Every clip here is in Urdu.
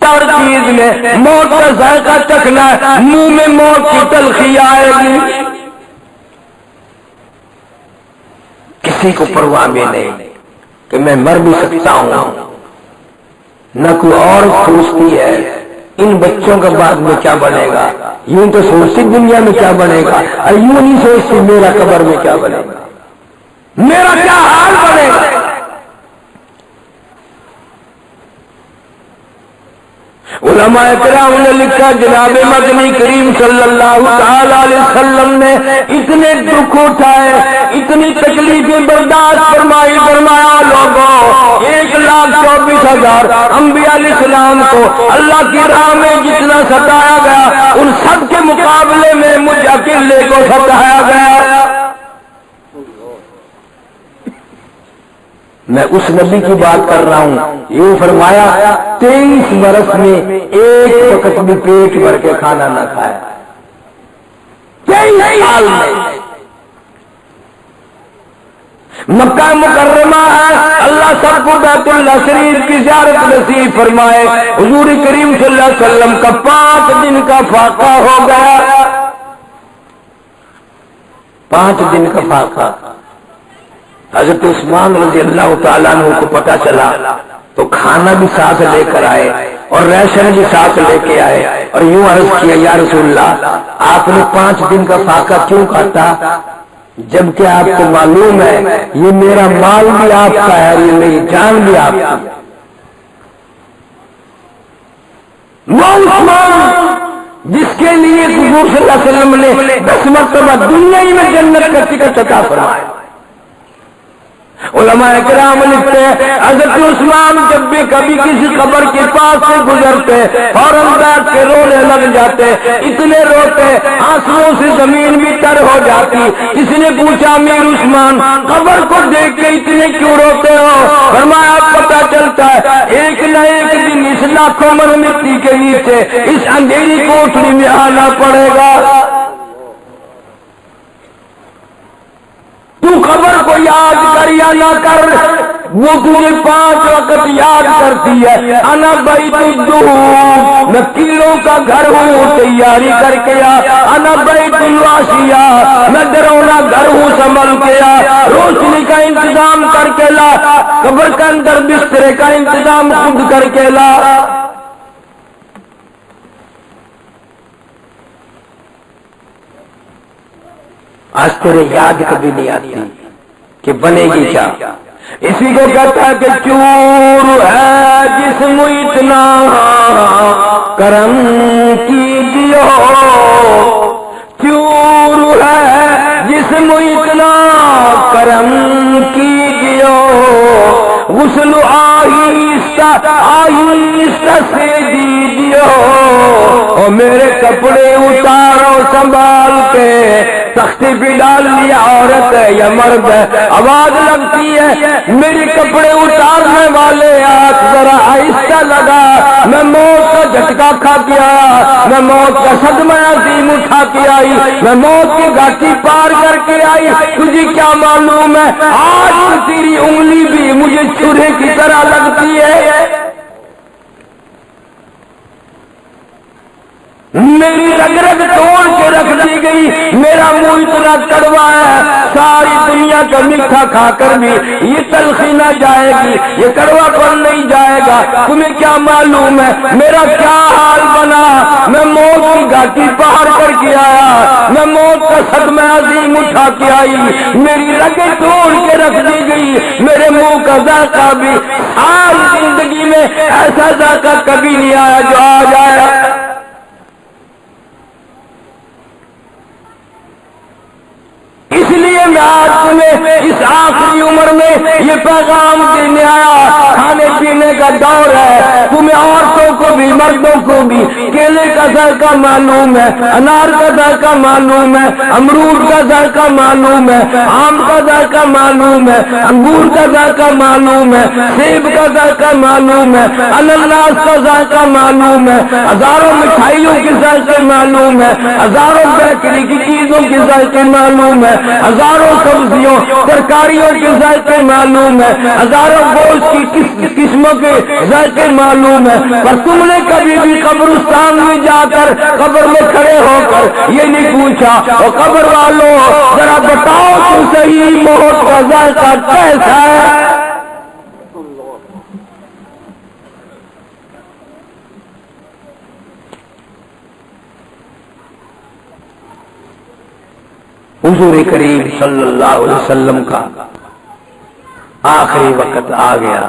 ہر چیز میں موت کا ذائقہ چکھنا ہے، منہ میں موت کی تلخی آئے گی، کسی کو پرواہ بھی نہیں کہ میں مر بھی سکتا ہوں، نہ کوئی اور سوچتی ہے ان بچوں کا بعد میں کیا بنے گا، یوں تو سوچتی دنیا میں کیا بنے گا، اور یوں نہیں سوچتی میرا قبر میں کیا بنے گا، میرا کیا حال بنے گا۔ علماء کرام نے لکھا جناب مدنی کریم صلی اللہ تعالی علیہ وسلم نے اتنے دکھ اٹھائے، اتنی تکلیفیں برداشت فرمائی، فرمایا لوگوں 1,24,000 انبیاء علیہ السلام کو اللہ کی راہ میں جتنا ستایا گیا ان سب کے مقابلے میں مجھ اکیلے کو ستایا گیا۔ میں اس نبی کی بات کر رہا ہوں، یہ فرمایا 23 برس میں ایک وقت بھی پیٹ بھر کے کھانا نہ کھایا، 23 سال میں۔ مکہ مکرمہ ہے، اللہ سب کو بیت اللہ شریف کی زیارت نصیب فرمائے۔ حضور کریم صلی اللہ علیہ وسلم کا 5 دن کا فاقہ ہو گیا، 5 دن کا فاقہ۔ حضرت عثمان رضی اللہ تعالیٰ عنہ کو پتا چلا تو کھانا بھی ساتھ لے کر آئے اور ریشن بھی ساتھ لے کے آئے، اور یوں عرض کیا یا رسول اللہ آپ نے 5 دن کا فاقہ کیوں کاٹا، جبکہ آپ کو معلوم ہے یہ میرا مال بھی آپ کا ہے، یہ میری جان بھی آپ کی۔ وہ عثمان جس کے لیے حضور صلی اللہ علیہ وسلم نے 10 مرتبہ دنیا ہی میں جنت کا ٹکٹ عطا فرمایا۔ علماء کرام لکھتے ہیں حضرت عثمان جب بھی کبھی کسی قبر کے پاس سے گزرتے فوراً بیٹھ کے رونے لگ جاتے، اتنے روتے آنسوؤں سے زمین بھی تر ہو جاتی۔ کسی نے پوچھا امیر عثمان قبر کو دیکھ کے اتنے کیوں روتے ہو؟ فرمایا پتہ چلتا ہے ایک نہ ایک دن اس لاکھوں من مٹی کے نیچے اس اندھیری کوٹری میں آنا پڑے گا۔ تو قبر کو یاد کر یا نہ کر، وہ تجھے 5 وقت یاد کرتی ہے۔ انا بیت الدہور، میں کلوں کا گھر ہوں تیاری کر کے آ، انا بیت الواشیا، میں ڈرونا گھر ہوں سنبھل کے آ، روشنی کا انتظام کر کے لا، قبر کے اندر بسترے کا انتظام خود کر کے لا۔ آج تیرے یاد کبھی نہیں آتی کہ بنے گی کیا۔ اسی کو کہتا ہے کہ چور ہے جسم اتنا کرم کیجیو، چور ہے جسم اتنا کرم کیجیو، غسل آہستہ آہستہ سے دیجیو، اور میرے کپڑے اتارو سنبھال کے، تختی پہ ڈال لیا عورت ہے یا مرد ہے، آواز لگتی ہے میری کپڑے اتارنے والے ہاتھ ذرا آہستہ لگا، میں موت کا جھٹکا کھا کے آیا، میں موت کا صدمہ عظیم اٹھا کے آئی، میں موت کی گھاٹی پار کر کے آئی، تجھے کیا معلوم ہے آج تیری انگلی بھی مجھے چورے کی طرح لگتی ہے، میری رگ رگ توڑ کے رکھ دی گئی، میرا منہ اتنا کڑوا ہے ساری دنیا کا میٹھا کھا کر بھی یہ تلخی نہ جائے گی، یہ کڑوا پن نہیں جائے گا، تمہیں کیا معلوم ہے میرا کیا حال بنا، میں موت کی گھاٹی پار کر کے آیا، میں موت کا صدمہ عظیم اٹھا کے آئی، میری رگیں توڑ کے رکھ دی گئی، میرے منہ کا ذائقہ بھی ساری زندگی میں ایسا ذائقہ کبھی نہیں آیا جو آج آیا۔ اس لیے میں آج تمہیں اس آخری عمر میں یہ پیغام دینے آیا، کھانے پینے کا دور ہے، تمہیں عورتوں کو بھی مردوں کو بھی کیلے کا ذائقہ معلوم ہے، انار کا ذائقہ معلوم ہے، امرود کا ذائقہ معلوم ہے، آم کا ذائقہ معلوم ہے، انگور کا ذائقہ معلوم ہے، سیب کا ذائقہ معلوم ہے، انناس کا ذائقہ معلوم ہے، ہزاروں مٹھائیوں کے ذائقے معلوم ہے، ہزاروں بیکری کی چیزوں کے ذائقے معلوم ہے، ہزاروں سبزیوں ترکاریوں کے ذائقے معلوم ہے، ہزاروں گوشت کی قسموں کے ذائقے معلوم ہے، پر تم نے کبھی بھی قبرستان میں جا کر قبر میں کھڑے ہو کر یہ نہیں پوچھا اور قبر والوں ذرا بتاؤ تو صحیح موت کا ذائقہ کیسا ہے؟ حضور کریم صلی اللہ علیہ وسلم کا آخری وقت آ گیا۔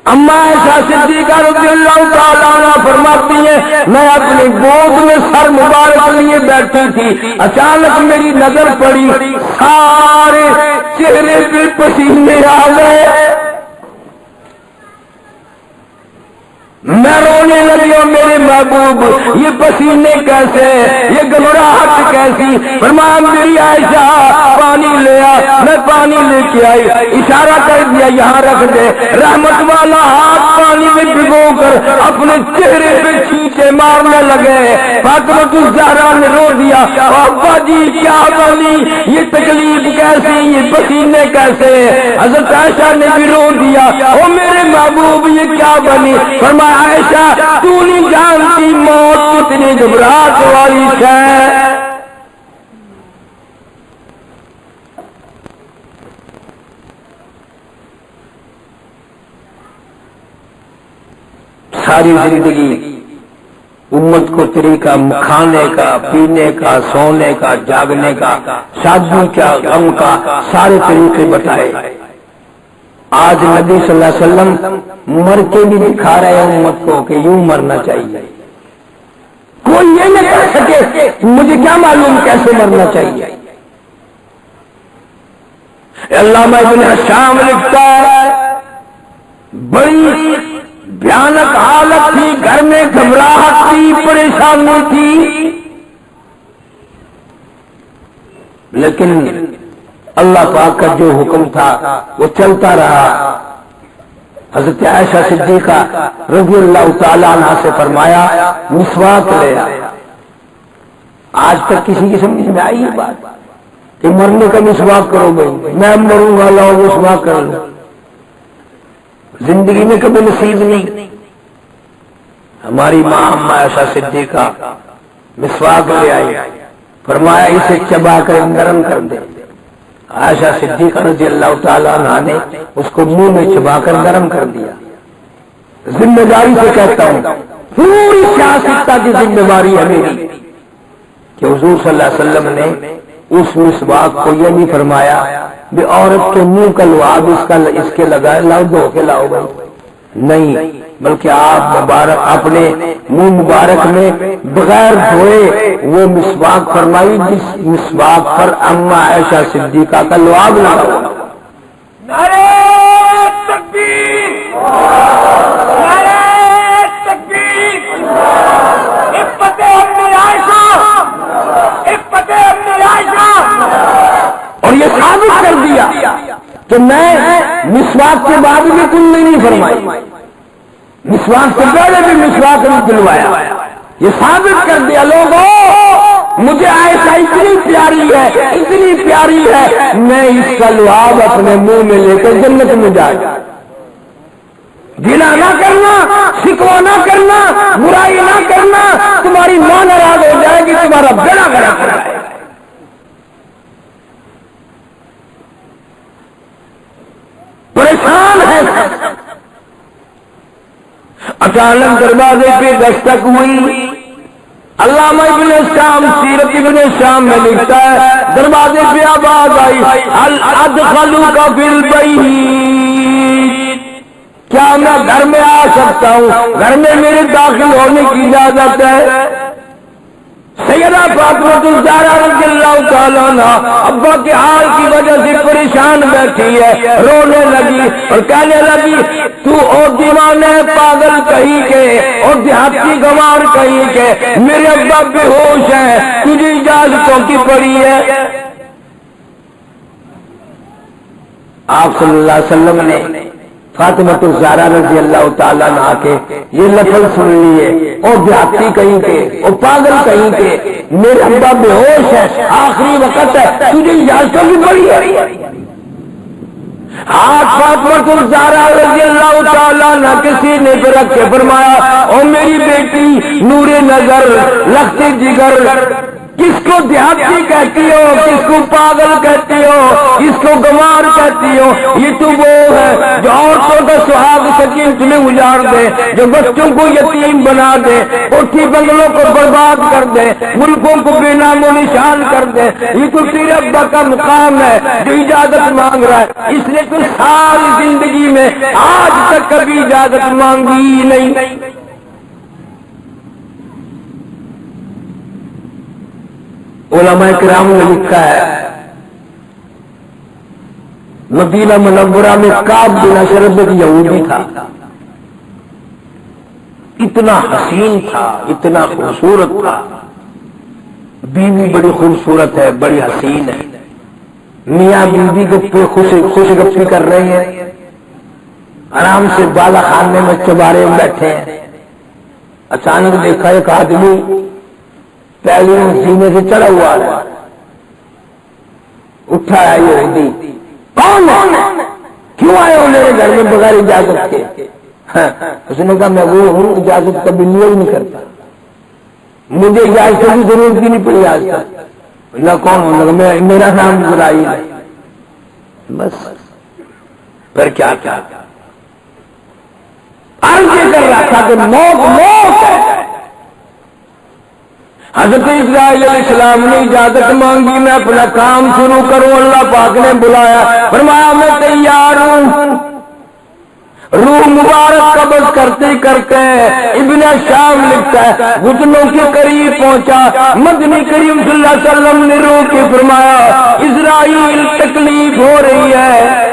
اما عائشہ صدیقہ رضی اللہ تعالیٰ عنہ فرماتی ہیں میں اپنی گود میں سر مبارک لیے بیٹھی تھی، اچانک میری نظر پڑی، سارے چہرے پہ پسینے آ گئے، میں رونے لگی اور میرے محبوب یہ پسینے کیسے، یہ گھبراہٹ کیسی؟ فرمایا میری عائشہ پانی لے آ، میں پانی لے کے آئی، اشارہ کر دیا یہاں رکھ دے، رحمت والا ہاتھ پانی میں بھگو کر اپنے چہرے پہ چھینٹے مارنے لگے۔ فاطمہ الزہرا نے رو دیا، ابا جی کیا بنی، یہ تکلیف کیسی، یہ پسینے کیسے؟ حضرت عائشہ نے بھی رو دیا، او میرے محبوب یہ کیا بنی؟ فرمایا عائشہ تو نہیں جانتی موت کتنی گھبراہٹ والی ہے۔ ساری زندگی امت کو طریقہ کھانے کا، پینے کا، سونے کا، جاگنے کا، شادی کا، غم کا، سارے طریقے بتائے۔ آج نبی صلی اللہ علیہ وسلم مر کے بھی دکھا رہے ہیں امت کو کہ یوں مرنا چاہیے۔ کوئی یہ نہ کہہ سکے مجھے کیا معلوم کیسے مرنا چاہیے۔ علامہ ابن حشام لکھتا ہے بڑی بھیانک حالت تھی، گھر میں گھبراہٹ تھی، پریشانی تھی، لیکن اللہ پاک کا جو حکم تھا وہ چلتا رہا۔ حضرت عائشہ صدیقہ رضی اللہ تعالیٰ عنہ سے فرمایا مسواک لے آیا۔ آج تک کسی کی سمجھ میں آئی یہ بات کہ مرنے کا مسواک کرو گئی، میں مروں گا لاؤ مسواک کر لوں، زندگی میں کبھی نصیب نہیں۔ ہماری ماں عائشہ صدیقہ مسواک لے آئی، فرمایا اسے چبا کر نرم کر دے۔ عائشہ صدیقہ رضی اللہ تعالیٰ عنہ نے اس کو منہ میں چبا کر نرم کر دیا۔ ذمہ داری سے کہتا ہوں پوری سیاستہ کی ذمہ داری ہے میری کہ حضور صلی اللہ علیہ وسلم نے اس مسواک کو یہ نہیں فرمایا بھی عورت کے منہ کا لعاب اس کے لگائے لاؤ دھو کے لاؤ گئی، نہیں، بلکہ آپ مبارک اپنے منہ مبارک میں بغیر دھوئے وہ مسواک فرمائی جس مسواک پر اما عائشہ صدیقہ کا لعاب لگا ہوا۔ نعرہ تکبیر، نعرہ تکبیر، عفت ام عائشہ، عفت ام عائشہ۔ اور یہ ثابت کر دیا کہ میں مسواک کے بعد بھی کل نہیں فرمائی، مسواک سے پہلے بھی مسواک نہیں دلوایا۔ یہ ثابت کر دیا لوگوں مجھے عائشہ اتنی پیاری ہے، اتنی پیاری ہے، میں اس کا لعاب اپنے منہ میں لے کر جنت میں جائے۔ گناہ نہ کرنا، شکوہ نہ کرنا، برائی نہ کرنا، تمہاری ماں ناراض ہو جائے گی، تمہارا بیڑا گرک ہو جائے گا۔ پریشان ہے، اچانک دروازے پہ دستک ہوئی۔ علامہ ابن شام سیرت ابن شام میں لکھتا ہے دروازے پہ آواز آئی ادخلوک فی البیت، کیا میں گھر میں آ سکتا ہوں، گھر میں میرے داخل ہونے کی اجازت ہے؟ سیدہ فاطمہ الزہرا رضی اللہ تعالیٰ عنہ ابا کے حال کی وجہ سے پریشان بیٹھی ہے، رونے لگی اور کہنے لگی تو اور دیوانے پاگل کہیں کے اور دیہاتی گوار کہیں کے، میرے ابا بے ہوش ہیں، تجھے اجازتوں کی پڑی ہے۔ آپ صلی اللہ علیہ وسلم نے فاطمہ الزہرا رضی اللہ تعالیٰ عنہ کے یہ لفظ سن لیے، اور دیہاتی کہیں کے اور پاگل کہیں کے، میرے ابا بے ہوش ہے، آخری وقت ہے، تجھے اجازتوں کی پڑی ہے۔ ہاتھ فاطمہ الزہرا رضی اللہ تعالیٰ عنہ کے سینے پہ رکھ کے فرمایا، او میری بیٹی نور نظر لخت جگر، کس کو دیہاتی کہتی ہو، کس کو پاگل کہتی ہو، کس کو گوار کہتی ہو، یہ تو وہ ہے جو عورتوں کا سہاگ سکین تمہیں اجاڑ دے، جو بچوں کو یتیم بنا دے، کوٹھی بنگلوں کو برباد کر دے، ملکوں کو بے نام و نشان کر دے۔ یہ تو تیرے ابا کا مقام ہے جو اجازت مانگ رہا ہے، اس نے تو ساری زندگی میں آج تک کبھی اجازت مانگی ہی نہیں۔ علماء کرام نے لکھا ہے مدینہ منورہ میں کعب بن اشرف ایک یہودی تھا، اتنا حسین تھا، اتنا خوبصورت تھا، بیوی بڑی خوبصورت ہے، بڑی حسین ہے، میاں بیوی کے خوش گپی کر رہے ہیں، آرام سے بالا خانے میں چبارے میں بیٹھے ہیں۔ اچانک دیکھا ایک آدمی پہلے سینے سے چڑھا ہوا ہے، اٹھا ہے یہودی، کون ہے، کیوں آئے ہو میرے گھر میں بغیر اجازت کے؟ اس نے کہا میں وہ ہوں اجازت کبھی لیا ہی نہیں کرتا، مجھے اجازت کی ضرورت بھی نہیں پڑی آج تک، نہ کون ہوں، میرا نام برائی ہے، بس پھر کیا کیا عرض یہ کر رہا تھا کہ موت موت ہے۔ حضرت اسرائیل علیہ السلام نے اجازت مانگی، میں اپنا کام شروع کروں، اللہ پاک نے بلایا، فرمایا میں تیار ہوں۔ روح مبارک قبض کرتے کرتے ابن شام لکھتا ہے گھٹنوں کے قریب پہنچا، مدنی کریم صلی اللہ علیہ وسلم نے روح کے فرمایا اسرائیل تکلیف ہو رہی ہے۔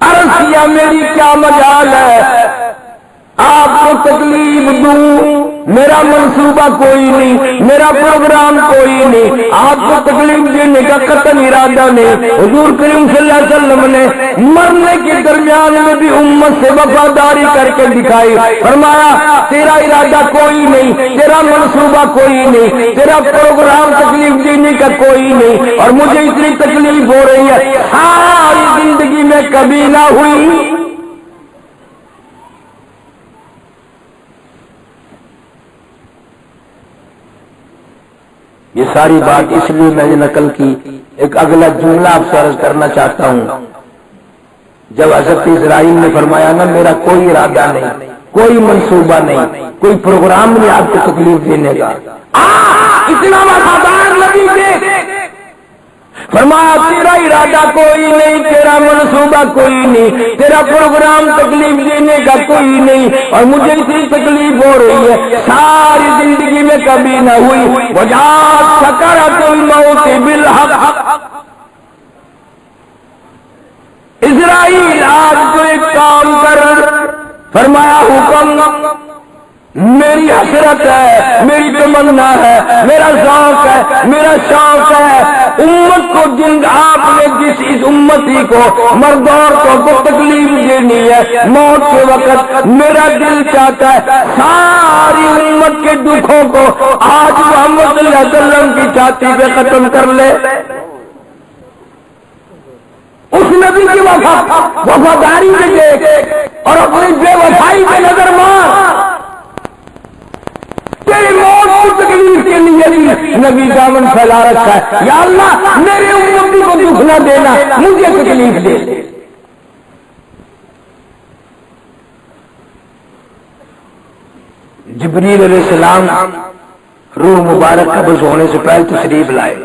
عرض کیا میری کیا مجال ہے آپ کو تکلیف دوں، میرا منصوبہ کوئی نہیں، میرا پروگرام کوئی نہیں، آپ کو تکلیف دینے کا قطعی ارادہ نہیں۔ حضور کریم صلی اللہ علیہ وسلم نے مرنے کے درمیان میں بھی امت سے وفاداری کر کے دکھائی، فرمایا تیرا ارادہ کوئی نہیں، تیرا منصوبہ کوئی نہیں، تیرا پروگرام تکلیف دینے کا کوئی نہیں، اور مجھے اتنی تکلیف ہو رہی ہے ساری زندگی میں کبھی نہ ہوئی۔ یہ ساری بات اس لیے میں نے نقل کی، ایک اگلا جملہ آپ سے عرض کرنا چاہتا ہوں۔ جب حضرت اسرائیل نے فرمایا نا میرا کوئی ارادہ نہیں، کوئی منصوبہ نہیں، کوئی پروگرام نہیں آپ کو تکلیف دینے کا، اتنا وفادار نبی تھے، فرمایا تیرا ارادہ کوئی نہیں، تیرا منصوبہ کوئی نہیں، تیرا پروگرام تکلیف دینے کا کوئی نہیں، اور مجھے اتنی تکلیف ہو رہی ہے ساری زندگی میں کبھی نہ ہوئی۔ وجاءت سکرۃ الموت بالحق۔ اسرائیل آج تو ایک کام کر، فرمایا حکم، میری حسرت ہے، میری تمنا ہے، میرا ذوق ہے، میرا شوق ہے، امت کو جن آپ نے جس اس امتی کو مرد عورتوں کو تکلیف دینی ہے موت کے وقت، میرا دل چاہتا ہے ساری امت کے دکھوں کو آج محمد صلی اللہ علیہ وسلم کی چھاتی پہ ختم کر لے۔ اس نبی کی وفاداری میں دیکھ اور اپنی بے وفائی پہ نظر مار، تیری موت کی تکلیف کے لیے بھی نبی دامن پھیلا رکھا ہے، یا اللہ میرے امتی کو دکھ نہ دینا، مجھے تکلیف دے۔ جبریل علیہ السلام روح مبارک قبض ہونے سے پہلے تشریف لائے،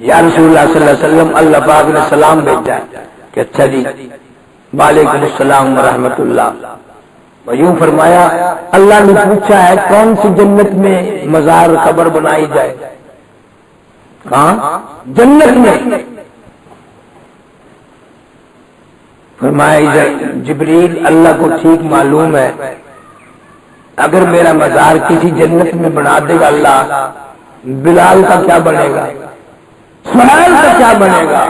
یا رسول اللہ صلی اللہ علیہ وسلم، اللہ پاک نے سلام بھیجا کہ اچھا جی وعلیکم السلام ورحمۃ اللہ۔ یوں فرمایا اللہ نے پوچھا ہے کون سی جنت میں مزار قبر بنائی جائے؟ کہاں؟ جنت میں۔ فرمایا جبریل اللہ کو ٹھیک معلوم ہے، اگر میرا مزار کسی جنت میں بنا دے گا اللہ، بلال کا کیا بنے گا، سہیل کا کیا بنے گا؟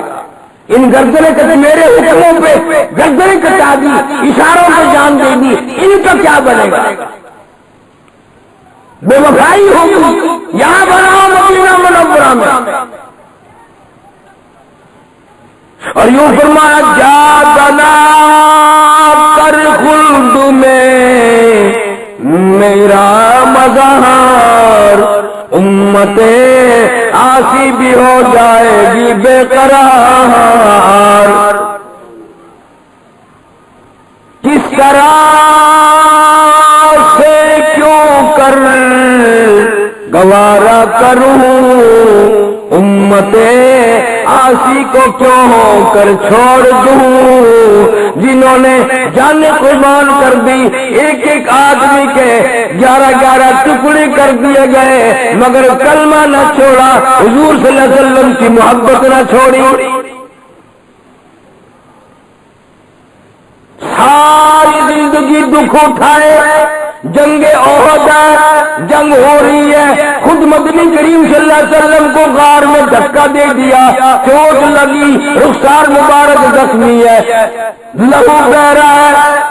ان گردنیں کبھی میرے حکموں پہ گردنیں کٹا دی، اشاروں پہ جان دے دی، ان کا کیا بنے گا؟ بے وفائی ہوگی۔ یہاں بناؤ مدینہ منورہ میں، اور یوں فرمایا جا بنا کر خلد میں میرا مظہر، امت آسی بھی ہو جائے گی بے قرار، کس طرح سے کیوں کر گوارا کروں، امت آسی کو کیوں ہو کر چھوڑ دوں، جنہوں نے جان قربان کر دی، ایک ایک آدمی کے 11 ٹکڑے کر دیے گئے، مگر کلمہ نہ چھوڑا، حضور صلی اللہ علیہ وسلم کی محبت نہ چھوڑی، ساری زندگی دکھ اٹھائے، جنگ احد ہے، جنگ ہو رہی ہے، خود مدنی کریم صلی اللہ علیہ وسلم کو غار میں دھکا دے دیا، چوٹ لگی، رخسار مبارک زخمی ہے، لہو بہہ رہا ہے،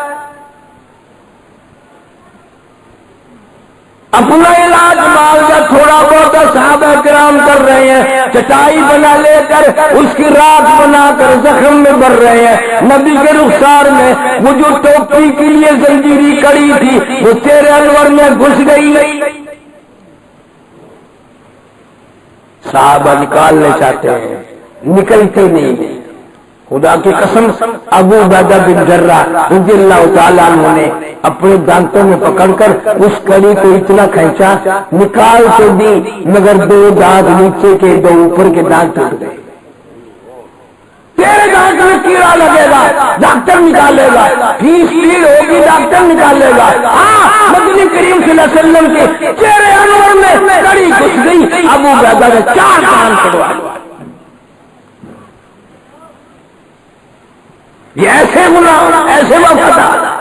اپنا علاج معالجہ تھوڑا بہت صحابہ کرام کر رہے ہیں، چٹائی بنا لے کر اس کی رات بنا کر زخم میں بھر رہے ہیں، نبی کے رخسار میں وہ جو ٹوپی کے لیے زنجیری کڑی تھی وہ چہرے انور میں گھس گئی، صحابہ نکالنے چاہتے ہیں، نکلتے نہیں، خدا کی قسم ابو عبیدہ بن جرح رضی اللہ تعالیٰ عنہ نے اپنے دانتوں میں پکڑ کر اس کڑی کو اتنا کھینچا، نکال تو دی مگر 2 دانت نیچے کے 2 اوپر کے دانت ٹوٹ گئے، تیرے دانت میں کیڑا لگے گا ڈاکٹر نکالے گا، فیس پیڑ ہوگی ڈاکٹر نکالے گا، ہاں مدنی کریم صلی اللہ علیہ وسلم کے چہرے انور میں کڑی گھس گئی، ابو عبیدہ نے 4 کان کٹوا لیے، یہ ایسے غلام، ایسے وفادار۔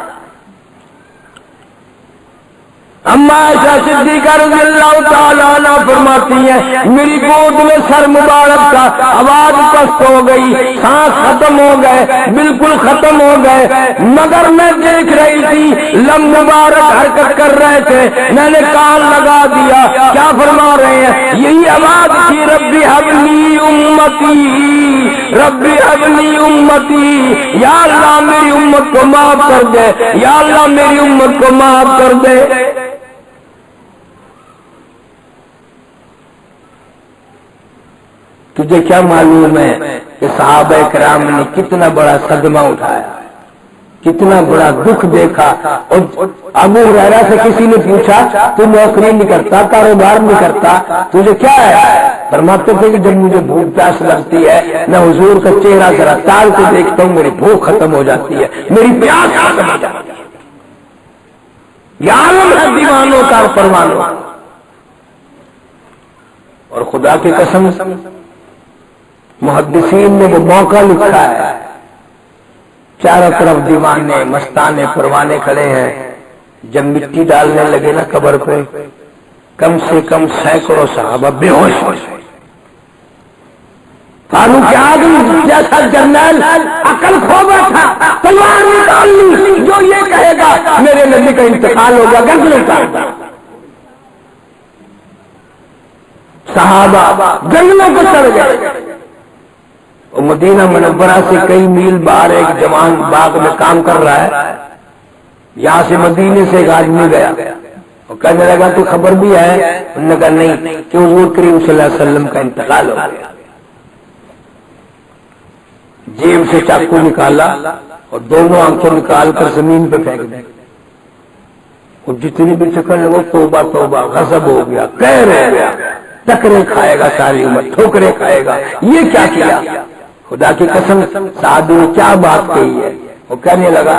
اما عائشہ صدیقہ رضی اللہ تعالیٰ عنہ فرماتی ہیں میری گود میں سر مبارک کا، آواز پست ہو گئی، سانس ختم ہو گئے، بالکل ختم ہو گئے، مگر میں دیکھ رہی تھی لم مبارک حرکت کر رہے تھے، میں نے کان لگا دیا، کیا فرما رہے ہیں؟ یہی آواز تھی ربی حبلی امتی، ربی حبلی امتی، یا اللہ میری امت کو معاف کر دے، یا اللہ میری امت کو معاف کر دے۔ تجھے کیا معلوم ہے کہ صحابہ کرام نے کتنا بڑا صدمہ اٹھایا، کتنا بڑا دکھ دیکھا، اور ابو ہریرہ سے کسی نے پوچھا تو نوکری نہیں کرتا، کاروبار نہیں کرتا، تجھے کیا ہے؟ فرماتے تھے کہ جب مجھے بھوک پیاس لگتی ہے میں حضور کا چہرہ ذرا تال کے دیکھتا ہوں، میری بھوک ختم ہو جاتی ہے، میری پیاس ختم ہو جاتی ہے۔ یہ عالم ہے دیوانوں کا اور پروانوں، اور خدا کی قسم محدثین نے وہ موقع لکھا ہے، چاروں طرف دیوانے مستانے پروانے کھڑے ہیں، جب مٹی ڈالنے لگے نا قبر پہ کم سے کم سینکڑوں صحابہ بے ہوش ہو گئے۔ فاروق اعظم جیسا جرنیل عقل کھو بیٹھا، تلوار نکال لی، جو یہ کہے گا میرے نبی کا انتقال ہوگا، گردن اتار دیا۔ صحابہ جنگلوں کو چڑھ گئے، اور مدینہ منورہ سے کئی میل باہر ایک جوان باغ میں کام کر رہا ہے، یہاں سے مدینے سے ایک آدمی گیا اور کہنے لگا تو خبر بھی ہے؟ انہوں نے کہا نہیں، کہ حضور کریم صلی اللہ علیہ وسلم کا انتقال ہو گیا۔ جیب سے چاقو نکالا اور دونوں آنکھیں نکال کر زمین پہ پھینک دی، اور جتنی بھی چکر لگو توبہ توبہ، غضب ہو گیا، قہر ہو گیا، ٹکرے کھائے گا ساری عمر، ٹھوکرے کھائے گا، یہ کیا کیا؟ خدا کی قسم صحابی نے کیا بات کہی ہے؟ وہ کہنے لگا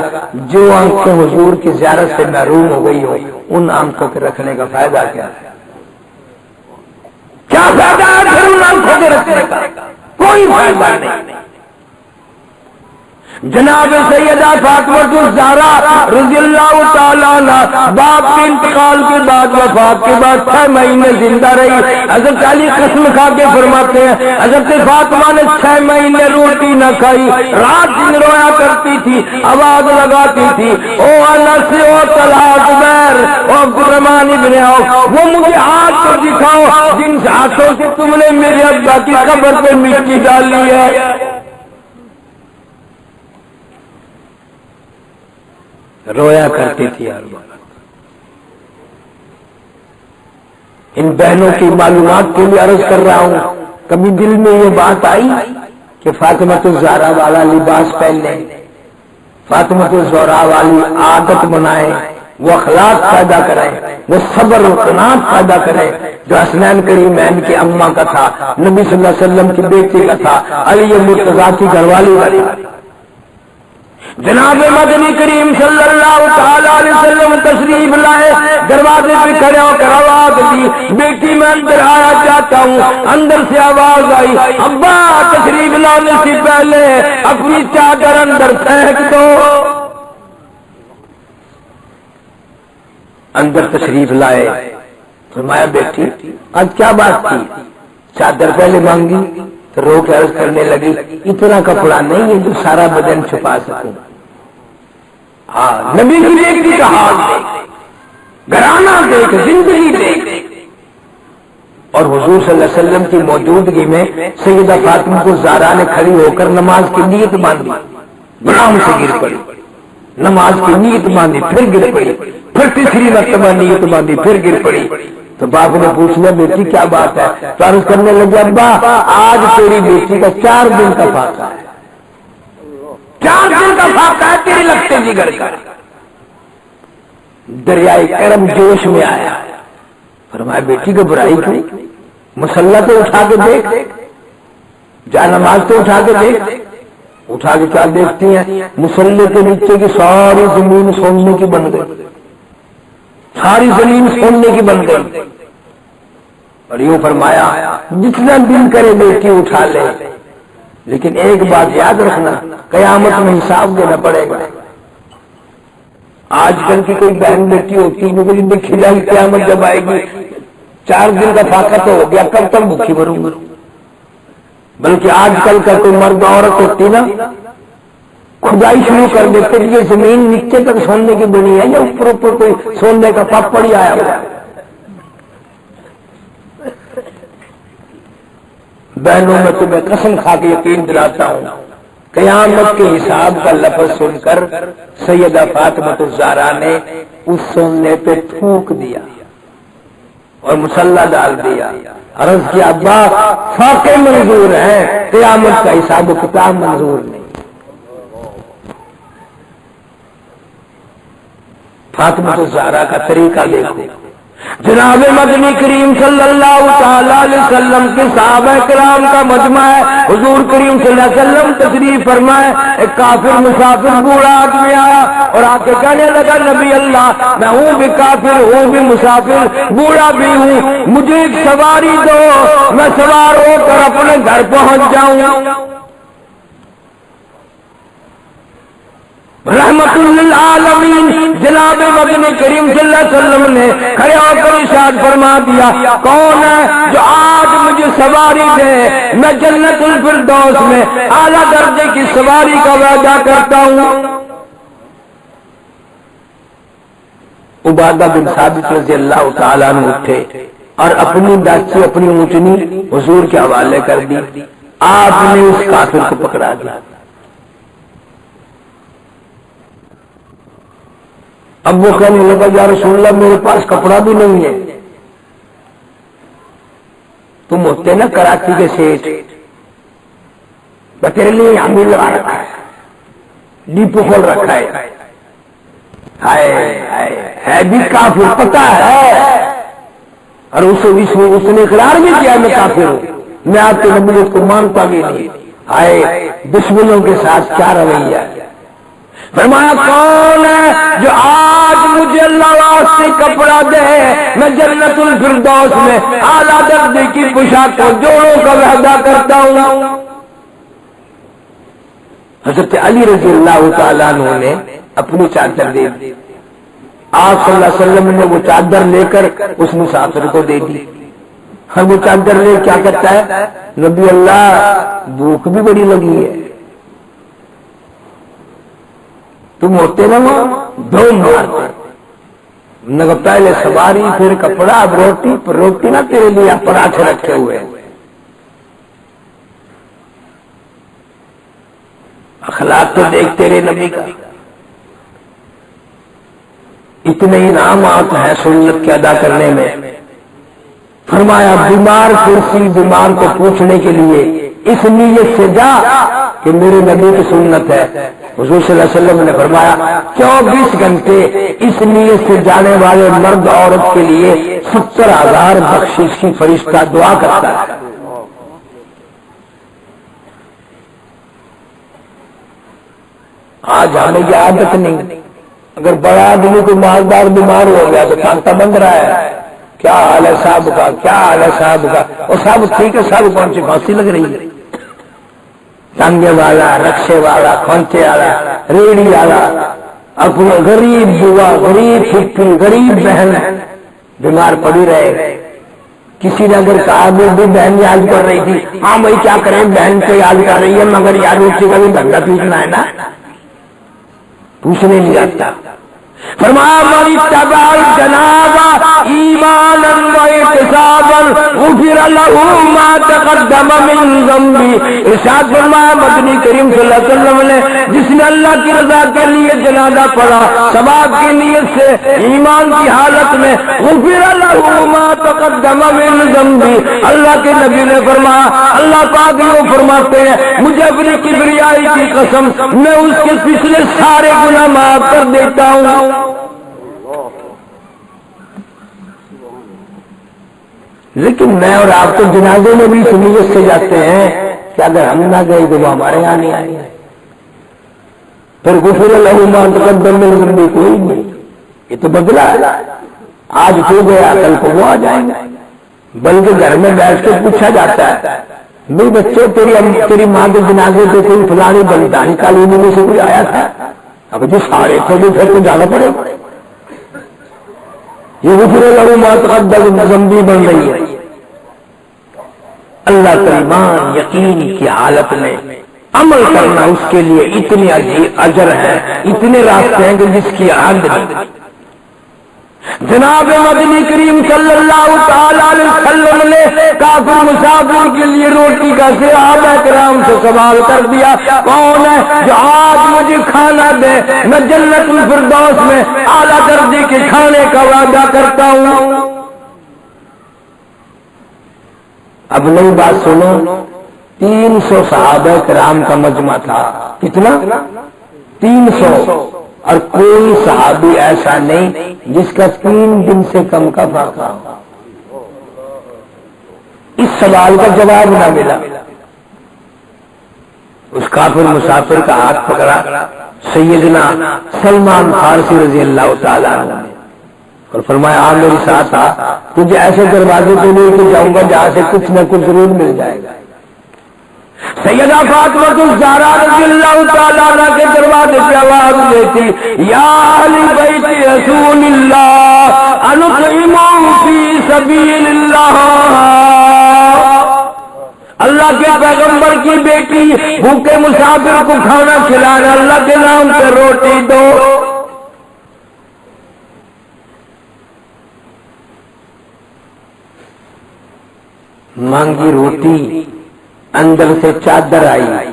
جو آنکھیں حضور کی زیارت سے محروم ہو گئی ہو ان آنکھوں کے رکھنے کا فائدہ کیا ہے؟ کیا فائدہ ہے ان آنکھوں کے رکھنے کا؟ کوئی فائدہ نہیں۔ جناب سیدہ فاطمہ الزہرا رضی اللہ تعالیٰ عنہ باپ کے انتقال کے بعد، وفات کے بعد 6 مہینے زندہ رہی۔ حضرت علی قسم کھا کے فرماتے ہیں حضرت فاطمہ نے 6 مہینے روٹی نہ کھائی، رات دن رویا کرتی تھی، آواز لگاتی تھی او انس او طلحہ زبیر او عبد الرحمن ابن عوف، وہ مجھے ہاتھ تو دکھاؤ جن ہاتھوں سے تم نے میرے ابا کی قبر پہ مٹی ڈالی ہے۔ رویا کرتی تھی ہر وقت۔ ان بہنوں کی معلومات کے لیے عرض کر رہا ہوں، کبھی دل میں یہ بات آئی کہ فاطمہ الزہرا والا لباس پہن لیں، فاطمہ الزہرا والی عادت بنائیں، وہ اخلاق پیدا کریں، وہ صبر و قناعت پیدا کریں جو حسنین کریمین کی اماں کا تھا، نبی صلی اللہ علیہ وسلم کی بیٹی کا تھا، علی مرتضیٰ کی گھر والی کا تھا۔ جناب مدنی کریم صلی اللہ تعالی علیہ وسلم تشریف لائے، دروازے پہ کھڑے ہو کر آواز دی، بیٹی میں اندر آنا چاہتا ہوں۔ اندر سے آواز آئی، ابا تشریف لانے سے پہلے اپنی چادر اندر پھینک دو۔ اندر تشریف لائے، فرمایا بیٹی آج کیا بات تھی؟ چادر پہلے مانگی تو رو کے عرض کرنے لگی، اتنا کپڑا نہیں ہے جو سارا بدن چھپا سکوں۔ ہاں نبی کی بیٹی کا حال دیکھ، گھرانہ دیکھ، زندگی دیکھ۔ اور حضور صلی اللہ علیہ وسلم کی موجودگی میں سیدہ فاطمہ الزہرا نے کھڑی ہو کر نماز کی نیت باندھی، غلام سے گر پڑی، نماز کی نیت باندھی، پھر گر پڑی، پھر تیسری مرتبہ نیت باندھی، پھر گر پڑی۔ تو باپ نے پوچھ لیا بیٹی کیا بات ہے؟ تو عرض کرنے لگے ابا آج تیری بیٹی کا 4 دن کا فاقہ ہے، 4 دن کا فاقہ ہے تیرے لگتے جگر کا۔ دریائے کرم جوش میں آیا، فرمایا بیٹی گھبرائی کیوں؟ مصلی تو اٹھا کے دیکھ، جا نماز تو اٹھا کے دیکھ۔ اٹھا کے کیا دیکھتی ہیں؟ مصلی کے نیچے کی ساری زمین سونے کی بن گئی، ساری زمین سونے کی بن گئی۔ اور یوں فرمایا جتنا دل کرے بیٹی اٹھا لے، لیکن ایک بات یاد رکھنا، قیامت میں حساب دینا پڑے گا۔ آج کل کی کوئی بہن بیٹی ہوتی ہے جو کھلائی، قیامت جب آئے گی 4 دن کا فاقہ تو ہو گیا، کب تک بھوکی مروں گا؟ بلکہ آج کل کا کوئی مرد عورت ہوتی نا، کھدائی شروع کر دیتے کہ یہ زمین نیچے تک سونے کی بنی ہے یا اوپر اوپر کوئی سونے کا پاپڑ ہی آیا ہوا ہے۔ بہنوں میں تمہیں قسم کھا کے یقین دلاتا ہوں، قیامت کے حساب کا لفظ سن کر سیدہ فاطمہ الزہرا نے اس سونے پہ تھوک دیا اور مصلی ڈال دیا، عرض کیا ابا فاقے منظور ہیں، قیامت کا حساب و کتاب منظور نہیں۔ فاطمہ الزہرا کا طریقہ دیکھو، جناب مدنی کریم صلی اللہ تعالی علیہ وسلم کے صحابہ کرام کا مجمع ہے، حضور کریم صلی اللہ علیہ وسلم تشریف فرمائے، ایک کافر مسافر بوڑھا آدمی آیا اور آ کے کہنے لگا نبی اللہ میں ہوں بھی کافر ہوں بھی مسافر بوڑھا بھی ہوں، مجھے ایک سواری دو، میں سوار ہو کر اپنے گھر پہنچ جاؤں۔ رحمت للعالمین جناب مدنی کریم صلی اللہ علیہ وسلم نے کھڑے ہو کر ارشاد فرما دیا، کون ہے جو آج مجھے سواری دے، میں جنت الفردوس میں اعلیٰ درجے کی سواری کا وعدہ کرتا ہوں۔ عبادہ بن ثابت رضی اللہ تعالیٰ عنہ اٹھے اور اپنی داچی اپنی اونٹنی حضور کے حوالے کر دی، آپ نے اس کافر کو پکڑا دیا۔ اب وہ کہنے لگا یا رسول اللہ میرے پاس کپڑا بھی نہیں ہے، تم ہوتے نا کراچی کے سیٹ، میں تیرے لیے حامل لگا رکھا ہے، ڈیپو کھول رکھا ہے، ہے بھی کافر پتہ ہے، اور اس نے اقرار بھی کیا میں کافر ہوں، میں آپ کے نبوت کو مانتا بھی نہیں۔ آئے دشمنوں کے ساتھ کیا رویہ، فرمایا کون ہے جو آج مجھے اللہ واسطے کپڑا دے، میں جنت الفردوس میں اعلیٰ درجے کی پوشاک اور جوڑوں کا وعدہ کرتا ہوں۔ حضرت علی رضی اللہ تعالیٰ عنہ نے اپنی چادر دے دی، آپ صلی اللہ علیہ وسلم نے وہ چادر لے کر اس مسافر کو دے دی۔ ہم وہ چادر لے کیا کرتا ہے، نبی اللہ بھوک بھی بڑی لگی ہے، تم ہوتے نا وہ دو مارتے، پہلے سواری پھر کپڑا اب روٹی، پر روٹی نہ تیرے لیے پراٹھے رکھے ہوئے ہیں۔ اخلاق تو دیکھ تیرے نبی کا، اتنے انعامات ہیں سنت کے ادا کرنے میں. فرمایا بیمار کرسی بیمار کو پوچھنے کے لیے اس نیت سے جا کہ میرے نبی کی سنت ہے. حضور صلی اللہ علیہ وسلم نے فرمایا 24 گھنٹے اس نیت سے جانے والے مرد عورت کے لیے 70,000 بخشش کی فرشتہ دعا کرتا ہے. آج ہمیں یہ عادت نہیں. اگر بڑا آدمی کو مالدار بیمار ہو گیا تو کانٹا بند رہا ہے. کیا حال ہے صاحب کا, کیا حال ہے صاحب کا. اور صاحب ٹھیک ہے, صاحب کون سی پھانسی لگ رہی ہے. ٹانگے والا, رکشے والا, کھانچے والا, ریڑھی والا, اپنا غریب بوا, غریب پھپھی, غریب بہن بیمار پڑی رہے. کسی نے اگر کہا بھی بہن یاد کر رہی تھی, ہاں بھائی کیا کریں بہن کو یاد کر رہی ہے مگر یار روٹی کا بھی دھندا پیٹنا ہے نا, پوچھنے نہیں جاتا. فرمایا من اتبع الجنازہ ایمانا واحتسابا غفر له ما تقدم من ذنبه. ارشاد فرمایا مدنی کریم صلی اللہ علیہ وسلم نے جس نے اللہ کی رضا کے لیے جنازہ پڑھا ثواب کی نیت سے ایمان کی حالت میں, غفر له ما تقدم من ذنبه. اللہ کے نبی نے فرمایا اللہ پاک یہ فرماتے ہیں مجھے اپنی کبریائی کی قسم میں اس کے پچھلے سارے گناہ معاف کر دیتا ہوں. لیکن میں اور آپ تو جنازے میں بھی سنیت سے جاتے ہیں کہ اگر ہم نہ گئے تو وہ ہمارے یہاں نہیں آئے. پھر غفر له ما تقدم من ذنبه کوئی نہیں. یہ تو بدلا ہے. آج تو گیا کل کو وہ آ جائیں گے. بلکہ گھر میں بیٹھ کے پوچھا جاتا ہے میرے بچے تیری ماں کے جنازے پہ کوئی فلانی بلدانی کالونی میں سے کوئی آیا تھا. اب جو سارے تھے بھی پھر تو جانا پڑے. یہ غفر له ما تقدم من ذنبه بن رہی ہے. اللہ کا ایمان یقین کی حالت میں عمل کرنا اس کے لیے اتنے اجر ہے, اتنے راستے ہیں کہ جس کی حد نہیں. جناب مدنی کریم صلی اللہ تعالی علیہ وسلم نے کافر مسافر کے لیے روٹی کا صحابہ کرام سے سوال کر دیا کون ہے جو آج مجھے کھانا دے, میں جنت الفردوس میں اعلیٰ درجے کے کھانے کا وعدہ کرتا ہوں. اب نئی بات سنو, 300 صحابہ کرام کا مجمع تھا. کتنا؟ 300. اور کوئی صحابی ایسا نہیں جس کا 3 دن سے کم کا فاقہ ہو. اس سوال کا جواب نہ ملا. اس کافر مسافر کا ہاتھ پکڑا سیدنا سلمان فارسی رضی اللہ تعالیٰ عنہ نے اور فرمایا آ میرے ساتھ آ, تجھے ایسے دروازے پہ لے کے جاؤں گا جہاں سے کچھ نہ کچھ ضرور مل جائے گا. سیدہ فاطمہ الزہرا رضی اللہ تعالیٰ عنہ کے دروازے پہ آواز دیتی یا اہل بیت رسول اللہ انطعموا فی سبیل اللہ. اللہ کے پیغمبر کی بیٹی بھوکے مسافر کو کھانا کھلانا, اللہ کے نام پہ روٹی دو. مانگی روٹی, اندر سے چادر آئی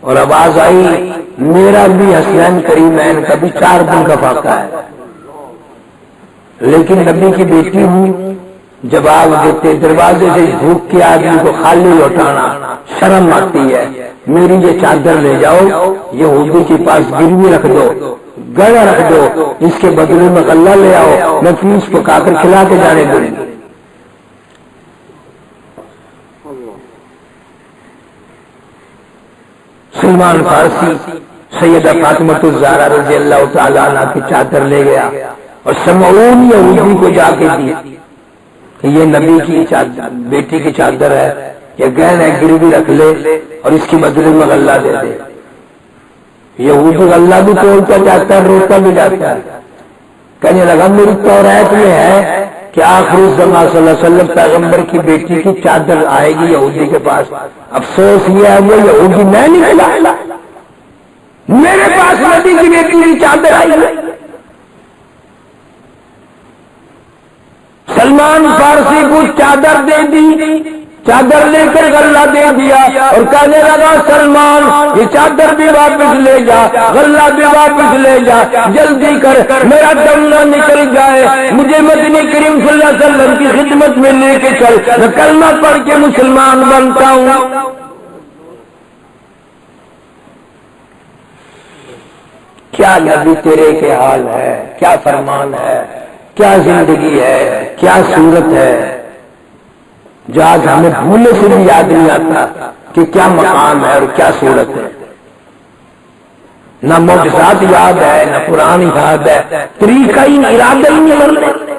اور آواز آئی میرا بھی حسنین کریمین کا بھی 4 دن کا فاقہ ہے, لیکن نبی کی بیٹی ہوں. جواب دیتے دروازے سے بھوک کے آدمی کو خالی لوٹانا شرم آتی ہے. میری یہ چادر لے جاؤ, یہودی کے پاس گروی رکھ دو, گڑا رکھ دو, اس کے بدلے میں غلہ لے آؤ, میں فیس پکا کر کھلا کے جانے دوں گی. سلمان فارسی سیدہ فاطمہ الزہرا رضی اللہ تعالیٰ عنہ کی چادر لے گیا اور سمعون یہودی کو جا کے دی کہ یہ نبی کی بیٹی کی چادر ہے, یہ گہن ہے, گروی رکھ لے اور اس کی بدلے میں غلہ دے دے. یہودی غلہ بھی توڑتا جاتا ہے, روتا بھی جاتا ہے. کہنے لگا میری توریت میں ہے کہ آخر الزمان صلی اللہ علیہ وسلم پیغمبر کی بیٹی کی چادر آئے گی یہودی کے پاس. افسوس یہ ہے وہ یہودی میں نہیں کھلا, میرے پاس نبی کی بیٹی کی چادر آئی ہے. سلمان فارسی کو چادر دے دی, چادر لے کر غلہ دے دیا اور کہنے لگا سلمان یہ چادر بھی واپس لے جا، غلہ بھی واپس لے جا، جلدی کر میرا دم نہ نکل جائے، مجھے مدنی کریم صلی اللہ علیہ وسلم کی خدمت میں لے کے چل، میں کلمہ پڑھ کے مسلمان بنتا ہوں۔ کیا نبی تیرے کے حال ہے، کیا فرمان ہے، کیا زندگی ہے، کیا صورت ہے، جو آج ہمیں بھولے سے بھی یاد نہیں آتا کہ کیا مقام ہے اور کیا صورت ہے۔ نہ معجزات یاد ہے، نہ قرآن یاد ہے، طریقہ ہی ارادہ ہی نہیں کرتے۔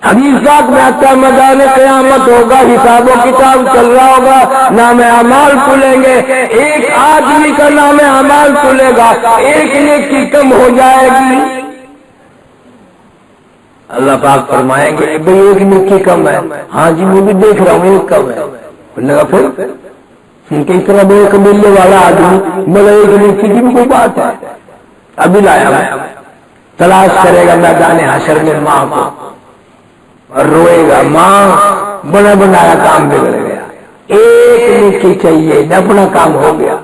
حدیث پاک میں آتا ہے میدان قیامت ہوگا، حساب و کتاب چل رہا ہوگا، نام اعمال کھلیں گے، ایک آدمی کا نام اعمال کھلے گا، ایک نیکی کم ہو جائے گی۔ اللہ پاک فرمائیں گے بھئی ایک نیکی کم ہے، ہاں جی میں بھی دیکھ رہا ہوں ایک کم ہے، پھر کس طرح بے قبیلے والا آدمی مگر ایک نیکی کی بھی کوئی بات ہے، ابھی لایا میں تلاش کرے گا میدان حشر میں ماں کو اور روئے گا، ماں بڑا بنایا کام بگڑ گیا، ایک نیکی چاہیے، اپنا کام ہو گیا۔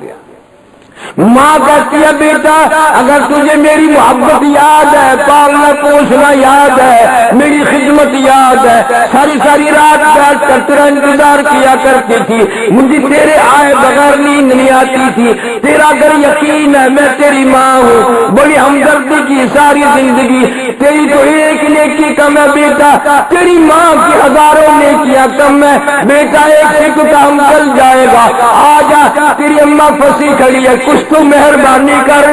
ماں کہتی ہے بیٹا اگر تجھے میری محبت یاد ہے، پالنا پوچھنا یاد ہے، میری خدمت یاد ہے، ساری ساری رات بیٹھ کر تیرا انتظار کیا کرتی تھی، مجھے تیرے آئے بغیر نیند نہیں آتی تھی، تیرا اگر یقین ہے میں تیری ماں ہوں، بڑی ہمدردی کی ساری زندگی، تیری تو ایک نیکی کم ہے بیٹا، تیری ماں کی ہزاروں نیکیاں کم ہے بیٹا، ایک سے تو کام چل جائے گا، آ جا تیری اماں پھنسی کھڑی ہے، کچھ تو مہربانی کر۔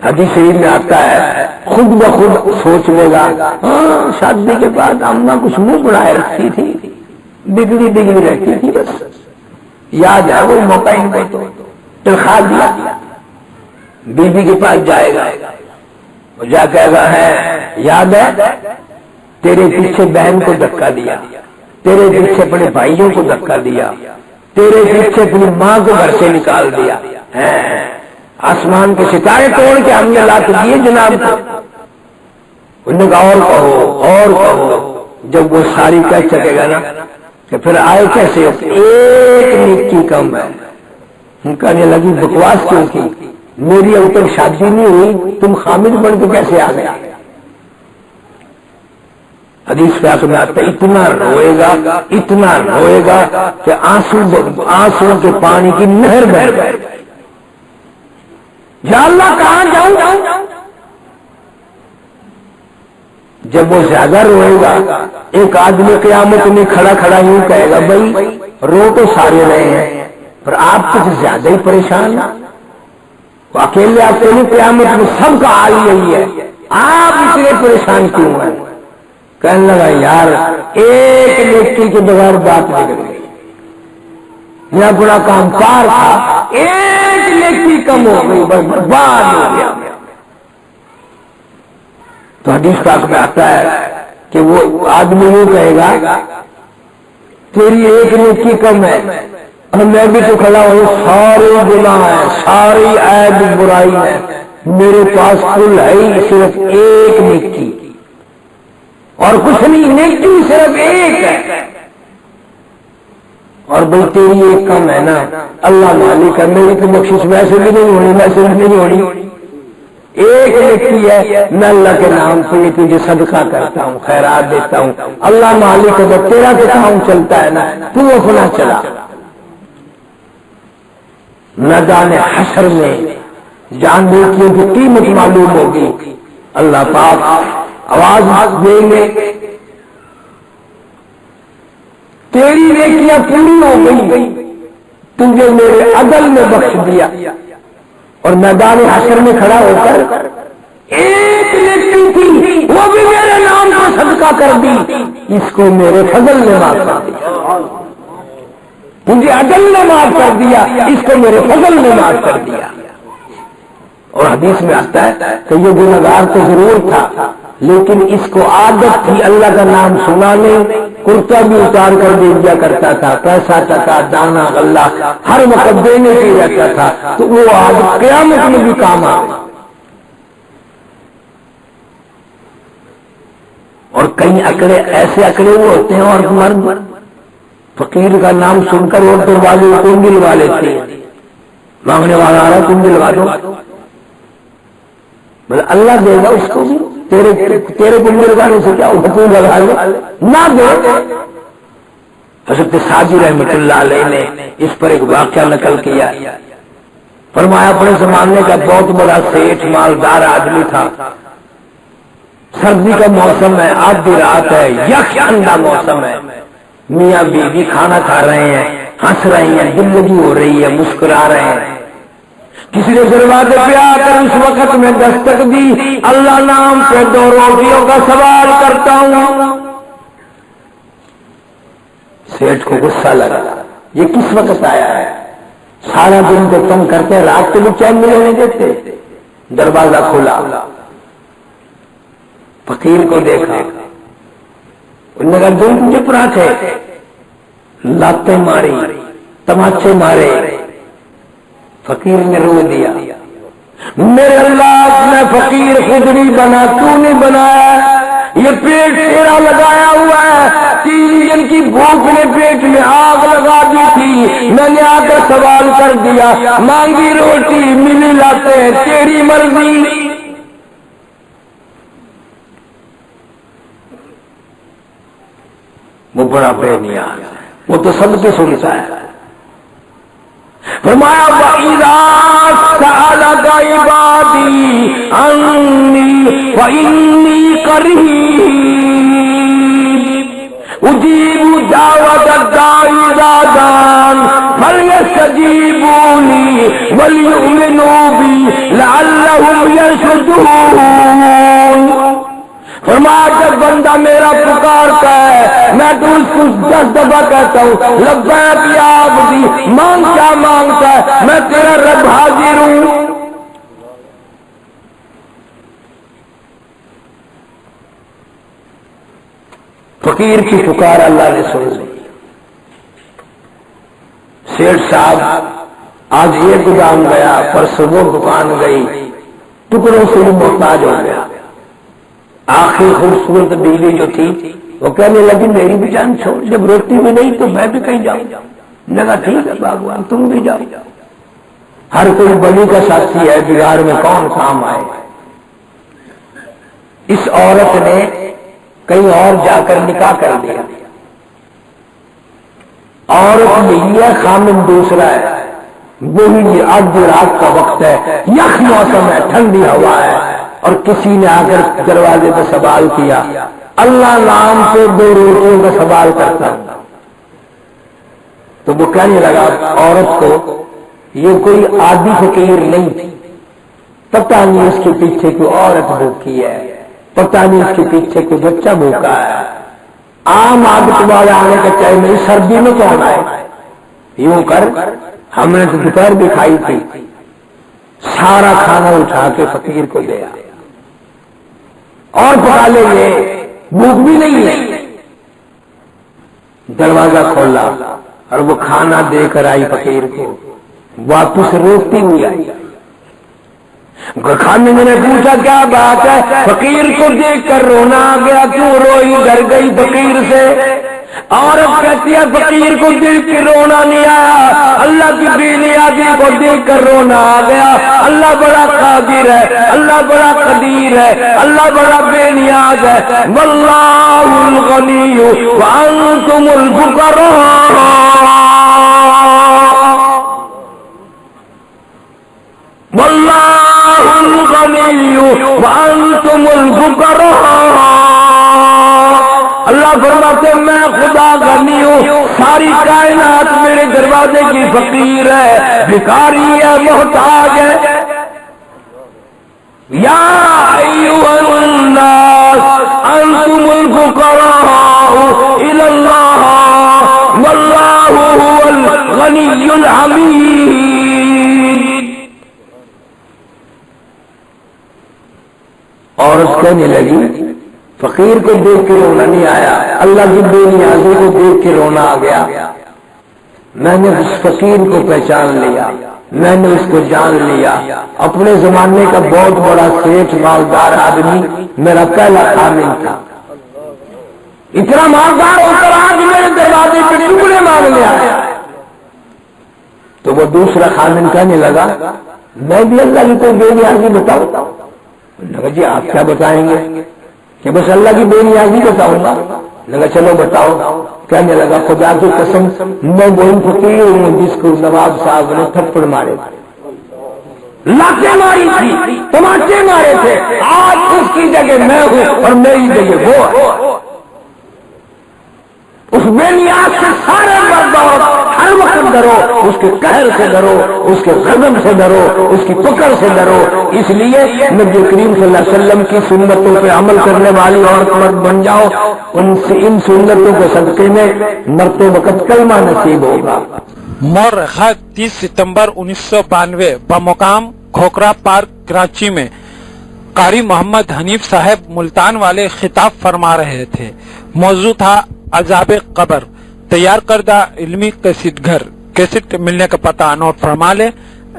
حدیث شریف میں آتا ہے خود بخود سوچ لے گا ہاں شادی کے بعد اماں کچھ منہ بڑھائے رکھتی تھی، بگڑی بگڑی رہتی تھی، بس یاد ہے وہ موقع ان کو تو تنخواہ دیا، بی بی کے پاس جائے گا، وہ جا کہے گا ہے یاد ہے تیرے پیچھے بہن کو دھکا دیا، تیرے پیچھے اپنے بھائیوں کو دھکا دیا، تیرے پیچھے اپنی ماں کو گھر سے نکال دیا، آسمان کے ستارے توڑ کے ہم نے لات دیے جناب کو، انہوں نے کہا اور کہو اور کہو، جب وہ ساری کہہ سکے گا نا کہ پھر آئے کیسے، ایک نیکی کم ہے، کہنے لگی بکواس کیوں کی، میری اب تک شادی نہیں ہوئی، تم خامد بن کے کیسے آ گیا۔ حدیث پہ میں آتا ہے اتنا روئے گا کہ آنسو کے پانی کی نہر بہہ گئے، یا اللہ کہاں جاؤں۔ جب وہ زیادہ روئے گا ایک آدمی قیامت میں کھڑا کھڑا یوں کہے گا بھائی رو تو سارے رہے ہیں پر آپ کچھ زیادہ ہی پریشان ہیں، وہ اکیلے آتے نہیں، قیامت میں سب کا حال یہی ہے، آپ اتنے پریشان کیوں ہیں۔ کہنے لگا یار ایک نیکی کے بغیر بات بگڑ گئی، یہ بڑا کام کار تھا، ایک نیکی کم ہو گئی، بس برباد ہو گیا۔ تو حدیث پاک میں آتا ہے کہ وہ آدمی یہ کہے گا تیری ایک نیکی کم ہے اور میں بھی تو کھڑا ہوں، سارے گناہ ہیں، ساری عیب برائی ہے، میرے پاس کل ہے ہی صرف ایک نیکی اور کچھ نہیں، نیکی صرف ایک ہے، اور بھئی تیری ایک کم ہے نا، اللہ مالک ہے، میری تو بخشش ویسے بھی نہیں ہونی، ویسے بھی نہیں ہونی، ایک نیکی ہے، میں اللہ کے نام سے یہ تجھے صدقہ کرتا ہوں، خیرات دیتا ہوں، اللہ مالک ہے، جب تیرا تو کام چلتا ہے نا تو اپنا چلا۔ میدان حشر میں جان نیکیوں کی قیمت معلوم ہوگی، اللہ پاک آواز دیں گے تیری نیکیاں پوری ہو گئی، تجھے میرے عدل میں بخش دیا، اور میدان حشر میں کھڑا ہو کر ایک نیکی تھی وہ بھی میرے نام کو صدقہ کر دی، اس کو میرے فضل نے معاف کر دیا، تجھے عدل نے معاف کر دیا، اس کو میرے فضل نے معاف کر دیا۔ اور حدیث میں آتا ہے کہ یہ گنہگار تو ضرور تھا لیکن اس کو عادت تھی اللہ کا نام سنانے، کرتا بھی اتار کر دے دیا کرتا تھا، پیسہ ٹکا دانا غلہ ہر وقت دینے کے رہتا تھا، تو وہ آج قیامت میں بھی کام آ گئی۔ کئی اکڑے ایسے اکڑے ہوئے ہوتے ہیں اور مرد فقیر کا نام سن کر وہ دروازے کو دلوا لیتے ہیں، مانگنے والا آ رہا تم دلوا دو، بولے اللہ دے گا اس کو بھی، تیرے کنڈی لگانے سے کیا ہوگا، تو لگا لو نہ دے۔ حضرت ساجی رحمۃ اللہ علیہ نے اس پر ایک واقعہ نقل کیا، فرمایا اپنے زمانے کا بہت بڑا سیٹھ مالدار آدمی تھا، سردی کا موسم ہے، آدھی رات ہے، یک ٹھنڈا موسم ہے، میاں بیوی کھانا کھا رہے ہیں، ہنس رہے ہیں، دل لگی ہو رہی ہے، مسکرا رہے ہیں، کسی نے دروازے پہ آ کر اس وقت میں دستک دی، اللہ نام سے 2 روٹیوں کا سوال کرتا ہوں۔ سیٹھ کو غصہ لگا، یہ کس وقت آیا ہے، سارا دن تو تنگ کرتے، رات کو بھی چین میں رہنے دیتے۔ دروازہ کھولا، فقیر کو دیکھا، انہوں نے کہا دن مجھے پراٹھ ہے، لاتیں ماری، تماچے مارے۔ فقیر نے رو دیا، میرے اللہ نے فقیر خود نہیں بنا، تو نہیں بنایا، یہ پیٹ تیرا لگایا ہوا ہے، 3 دن کی بھوک نے پیٹ میں آگ لگا دی تھی، میں نے آ کر سوال کر دیا، مانگی روٹی ملی لاتے، تیری مرضی۔ وہ بڑا بے نیاز ہے، وہ تو سب کے سنتا ہے۔ فرمایا وَإِذَا سَأَلَكَ عِبَادِي عَنِّي فَإِنِّي قَرِيبٌ أُجِيبُ دَعْوَةَ الدَّاعِ إِذَا دَعَانِ فَلْيَسْتَجِيبُوا لِي وَلْيُؤْمِنُوا بِي لَعَلَّهُمْ يَرْشُدُونَ۔ فرمایا جب بندہ میرا پکارتا ہے میں تو اس کو 10 دفعہ کہتا ہوں لبیک یا عبدی، مانگ کیا مانگتا ہے، میں تیرا رب حاضر ہوں۔ فقیر کی پکار اللہ نے سن لی۔ سیٹھ صاحب آج یہ گودام گیا، پرسوں وہ دکان گئی، ٹکڑوں سے محتاج ہو گیا۔ آخری خوبصورت بیوی جو تھی وہ کہنے لگی میری بھی جان چھوڑ، جب روٹی بھی نہیں تو میں بھی کہیں جاؤں۔ لگا ٹھیک ہے باغوان تم بھی جاؤ، ہر کوئی بلی کا ساتھی ہے، بگاڑ میں کون کام آئے۔ اس عورت نے کہیں اور جا کر نکاح کر دیا، عورت نہیں ہے، خامن دوسرا ہے، وہی آدھی رات کا وقت ہے، یخ موسم ہے، ٹھنڈی ہوا ہے، اور کسی نے آ کر دروازے پہ سوال کیا، اللہ نام سے 2 روٹیوں کا سوال کرتا ہوں۔ تو وہ کہنے لگا عورت کو یہ کوئی عادی فقیر نہیں تھی، پتہ نہیں اس کے پیچھے کوئی عورت بھوکی ہے، پتہ نہیں اس کے پیچھے کوئی بچہ بھوکا ہے، عام عادت والے آنے کا چاہے نہیں، سردی میں کون آئے، یوں کر ہم نے تو دوپہر بھی کھائی تھی، سارا کھانا اٹھا کے فقیر کو دیا اور پکا لیں گے، بھوک بھی نہیں ہے۔ دروازہ کھولا اور وہ کھانا دے کر آئی فقیر کو، واپس روتی ہوئی آئی۔ کھانے میں نے پوچھا کیا بات ہے، فقیر کو دیکھ کر رونا آ گیا، کیوں روئی، ڈر گئی فقیر سے۔ عورت کہتی ہے فقیر کو دیکھ کے رونا نہیں آیا، اللہ کی بے نیازی کو دیکھ کر رونا آ گیا۔ اللہ بڑا قادر ہے، اللہ بڑا قدیر ہے، اللہ بڑا بے نیاز ہے۔ واللہ الغنی وانتم الفقراء، واللہ الغنی وانتم الفقراء۔ اللہ فرماتے ہیں میں خدا غنی ہوں، ساری کائنات میرے دروازے کی فقیر ہے، بھکاری ہے، محتاج ہے۔ یا ایھا الناس انتم الفقراء الی اللہ واللہ هو الغنی الحمید۔ عورت کہنے لگی فقیر کو دیکھ کے رونا نہیں آیا، اللہ کی بے نیازی کو دیکھ کے رونا آ گیا۔ میں نے اس فقیر کو پہچان لیا، میں نے اس کو جان لیا، اپنے زمانے کا بہت بڑا سیٹھ مالدار آدمی، میرا پہلا خامن تھا۔ اتنا مالدار ہو کر آج میرے دروازے پہ ٹکڑے مانگنے آیا. تو وہ دوسرا خادم کہنے لگا میں بھی اللہ کی کوئی بے نیازی بتاؤں. لگا جی آپ کیا بتائیں گے؟ کہ بس اللہ کی بے نیازی بتاؤں گا. لگا چلو بتاؤ. کہنے لگا خدا کی قسم میں وہی فقیر ہوں جس کو نواب صاحب نے تھپڑ مارے، لاٹیں ماری تھی، تماچے مارے تھے. آج اس کی جگہ میں ہوں اور میری جگہ وہ ہے. اس بے نیاز سے سارے مرد ہر وقت ڈرو، اس کے قہر سے ڈرو، اس کے غضب سے ڈرو، اس کی پکڑ سے ڈرو. اس لیے نبی کریم صلی اللہ علیہ وسلم کی سنتوں پہ عمل کرنے والی عورت مرد بن جاؤ. ان سنتوں کے صدقے میں مرتے وقت کلمہ نصیب ہوگا. مورخ 30 ستمبر 1992 بمقام کھوکھرا پارک کراچی میں قاری محمد حنیف صاحب ملتان والے خطاب فرما رہے تھے. موضوع تھا عذاب قبر. تیار کردہ علمی کیسٹ گھر. کیسٹ ملنے کا پتہ نوٹ فرما لے.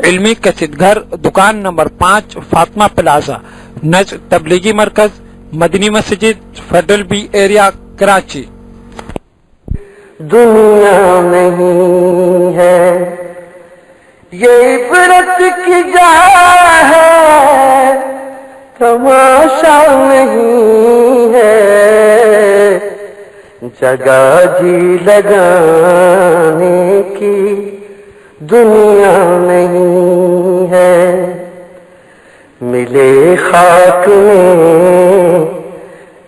علمی کیسٹ گھر، دکان نمبر 5، فاطمہ پلازا، نزد تبلیغی مرکز، مدنی مسجد، فیڈرل بی ایریا، کراچی. دنیا نہیں ہے یہ عبرت کی جا ہے، تماشا نہیں ہے، جگہ جی لگانے کی دنیا نہیں ہے. ملے خاک میں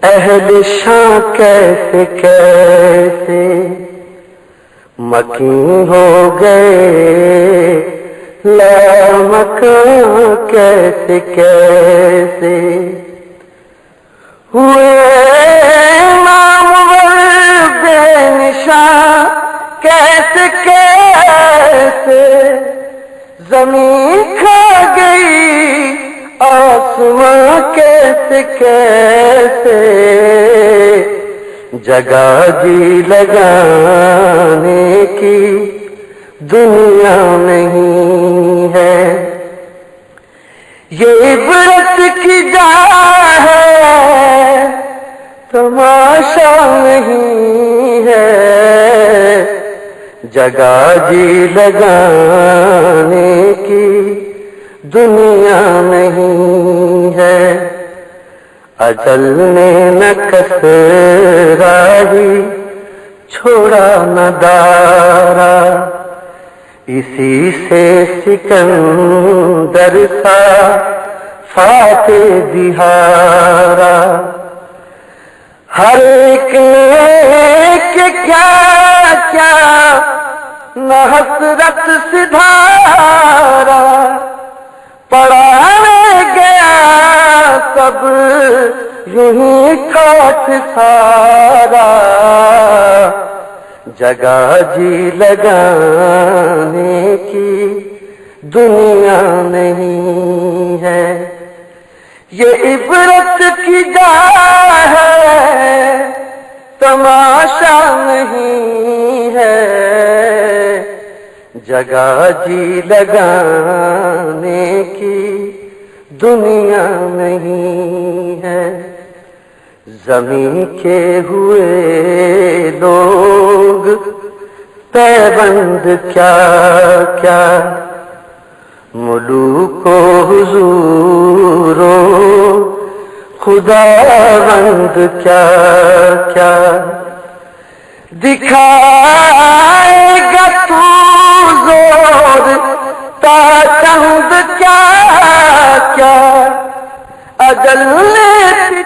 اہل شاں کیسے کیسے، مکین ہو گئے لامکاں کیسے کیسے، ہوئے نامور بے نشان کیسے کیسے، زمین کھا گئی آسماں کیسے کیسے، جگہ جی لگانے کی دنیا نہیں ہے. یہ عبرت کی جا ہے، تماشا نہیں ہے، جگہ جی لگانے کی دنیا نہیں ہے. اجل نے نہ کسرا ہی چھوڑا نہ دارا، اسی سے سکندر تھا فاتح بہارا. ہر ایک نے کہ کیا کیا نہ حسرت سدھارا، پڑھانے گیا سب یوں ہی کاٹ سارا، جگہ جی لگانے کی دنیا نہیں ہے. یہ عبرت کی جا ہے، تماشا نہیں ہے، جگہ جی لگانے کی دنیا نہیں ہے. زمین کے ہوئے لوگ پیبند کیا کیا، ملوک و حضورو خدا بند کیا کیا، دکھائے گا تو زور تا چند کیا کیا، اجل نے